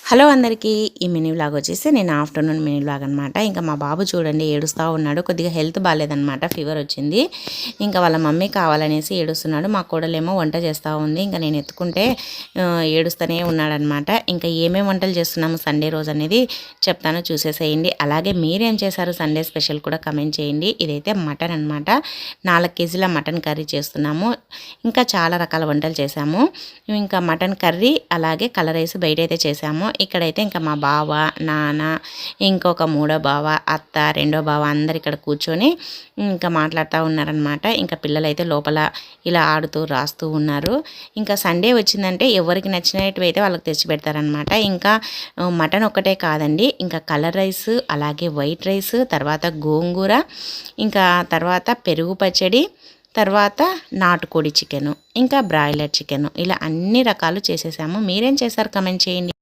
Hello అందరికీ ఈ mini vlog వచ్చేసి నేను ఆఫ్టర్నూన్ మినీ వ్లాగ్ అనమాట. ఇంకా మా బాబు చూడండి ఏడుస్తూ ఉన్నాడు. కొద్దిగా హెల్త్ బాగాలేదనమాట, ఫీవర్ వచ్చింది. ఇంకా వాళ్ళ మమ్మీ కావాలనేసి ఏడుస్తున్నాడు. మా కోడలేమో వంట చేస్తూ ఉంది. ఇంకా నేను ఎత్తుకుంటే ఏడుస్తూనే ఉన్నాడనమాట. ఇంకా ఏమేమి వంటలు చేస్తున్నాము సండే రోజు అనేది చెప్తాను, చూసేసేయండి. అలాగే మీరేం చేశారు సండే స్పెషల్ కూడా కమెంట్ చేయండి. ఇదైతే మటన్ అనమాట, 4 కేజీల మటన్ కర్రీ చేస్తున్నాము. ఇంకా చాలా రకాల వంటలు చేశాము. ఇంకా మటన్ కర్రీ అలాగే కలర్ రైస్ బయట అయితే చేశాము. ఇక్కడైతే ఇంకా మా బావ, నాన్న, ఇంకొక మూడో బావ, అత్త, రెండో బావ అందరు ఇక్కడ కూర్చొని ఇంకా మాట్లాడుతూ ఉన్నారనమాట. ఇంకా పిల్లలైతే లోపల ఇలా ఆడుతూ రాస్తూ ఉన్నారు. ఇంకా సండే వచ్చిందంటే ఎవరికి నచ్చినవి అయితే వాళ్ళకి తెచ్చి పెడతారనమాట. ఇంకా మటన్ ఒక్కటే కాదండి, ఇంకా కలర్ రైస్ అలాగే వైట్ రైస్, తర్వాత గోంగూర, ఇంకా తర్వాత పెరుగు పచ్చడి, తర్వాత నాటుకోడి చికెను, ఇంకా బ్రాయిలర్ చికెను, ఇలా అన్ని రకాలు చేసేసాము. మీరేం చేశారు కమెంట్ చేయండి.